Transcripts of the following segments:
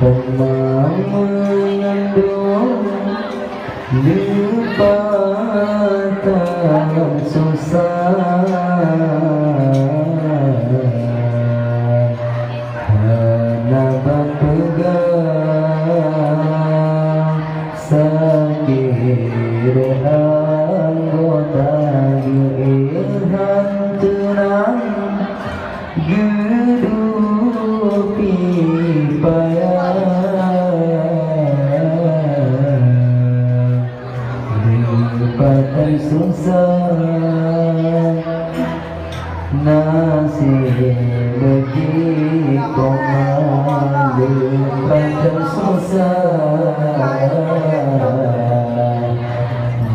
Pemang mengandung lipatan susah hana berpegang sakit anggota irhan tenang gedupi payah lipatan susah nasib bagi koman lipatan susah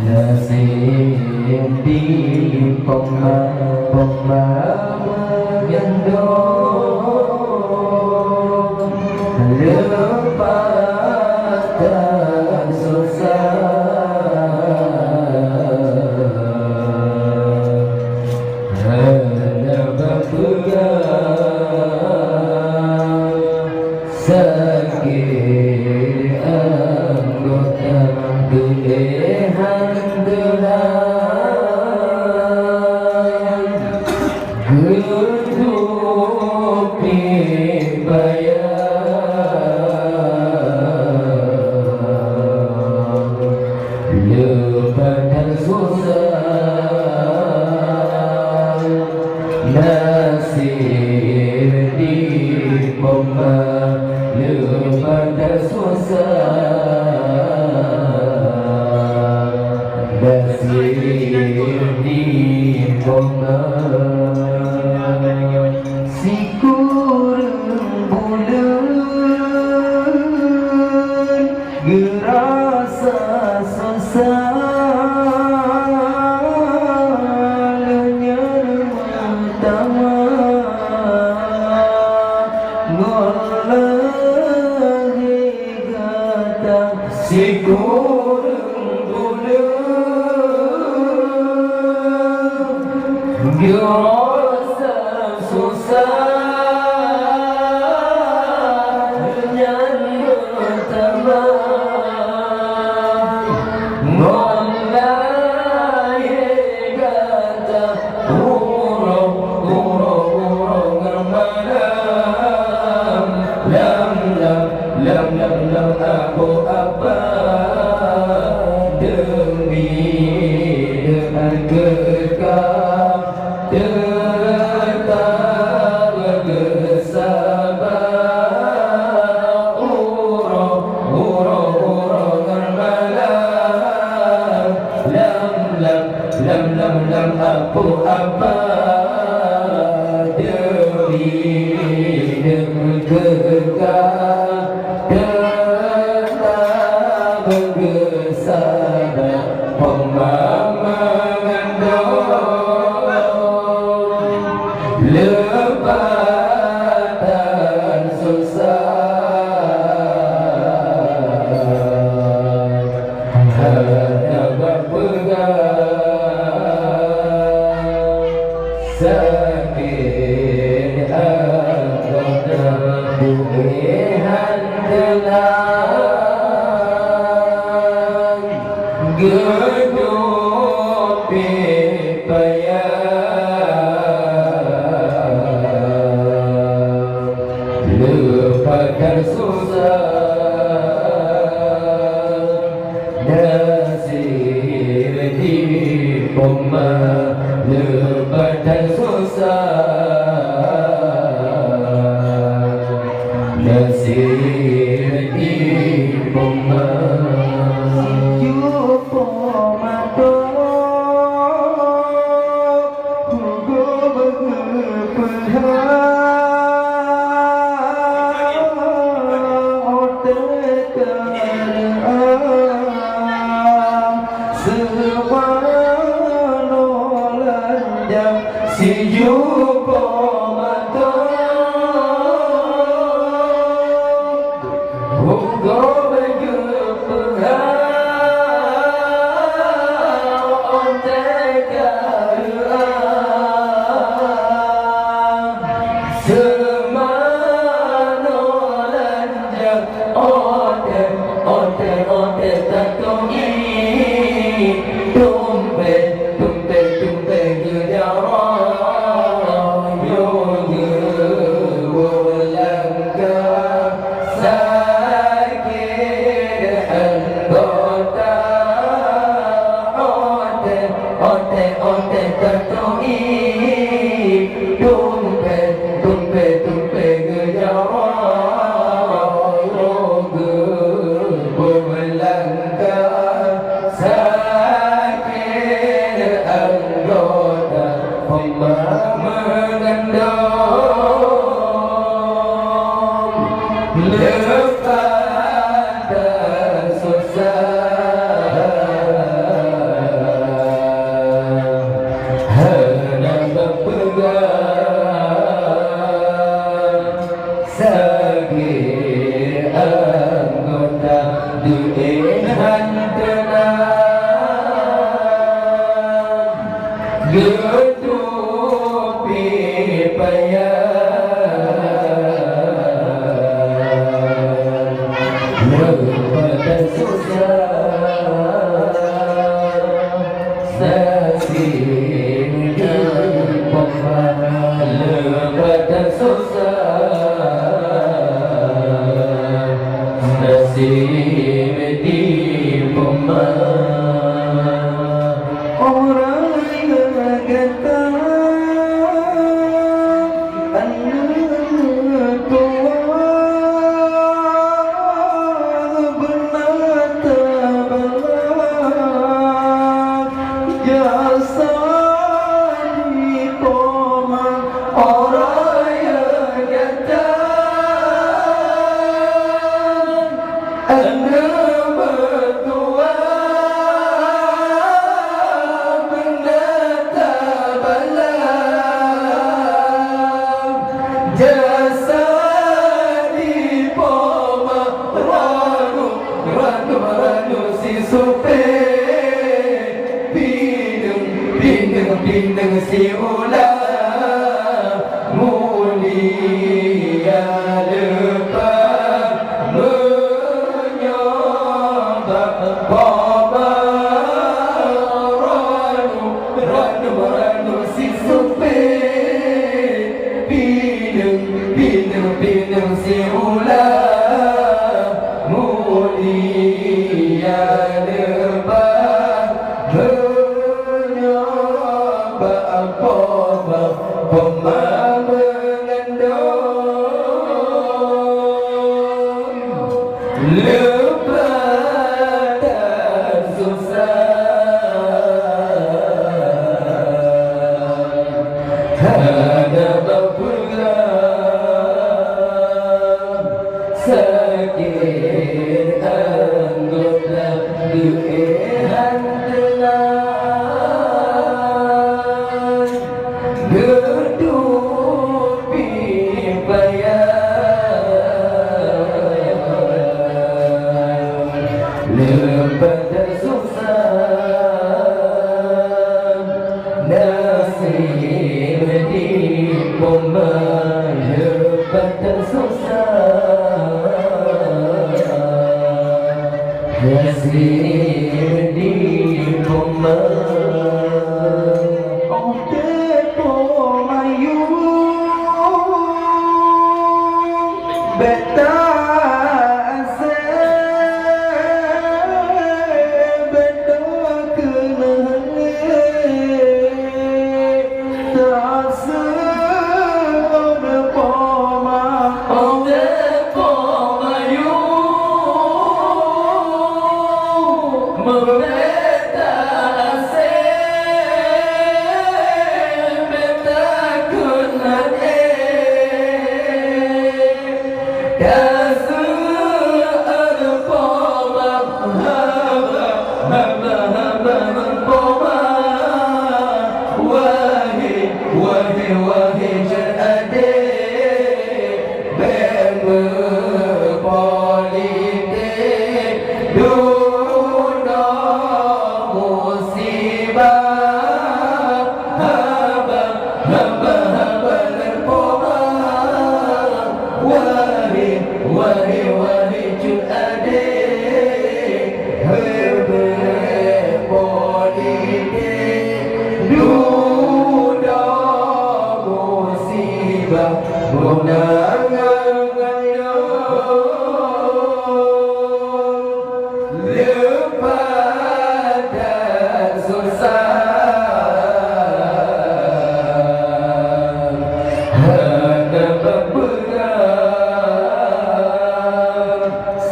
nasib di koman gendong lipatan susah sakit anggota gedehan gelang gedupi bayang lipatan susah nasib di pompa lipatan susah nasib di pompa si kurang bulan gerasa susah si kurang bulan gerasa susah nyan bertambah mulai kata urung malam lam aku apa demi dengan kekal tetap bersabar urung malam lam aku apa demi dengan kekal tetap bersabar mengandung lipatan susah hanya berpegang sakit anggota gedehan gelang gedupi payah lipatan susah nasib di pompa lipatan susah nasib di pompa si jupo mata Hugo baju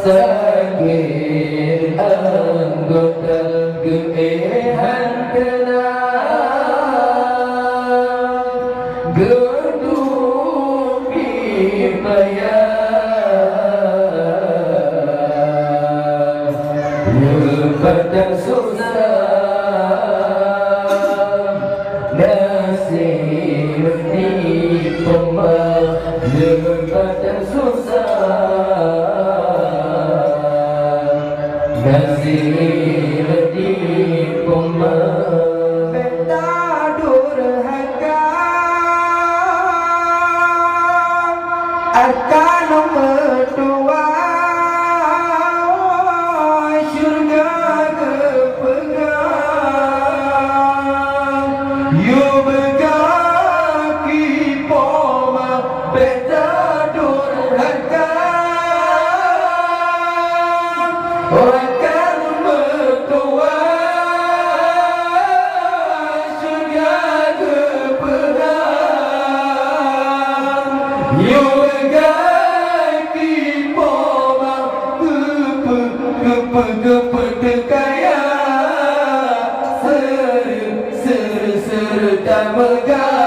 sakit anggota geehan tenang gedupi payah nyebatan susah nasib di pemah nyebatan susah nasib di pemah beta durhaka akan mertua syurga kepegang you begaki poma beta durhaka akan mertua syurga kepegang you begaki poma kepe-kepe-kepe kaya ser-ser-ser tak megah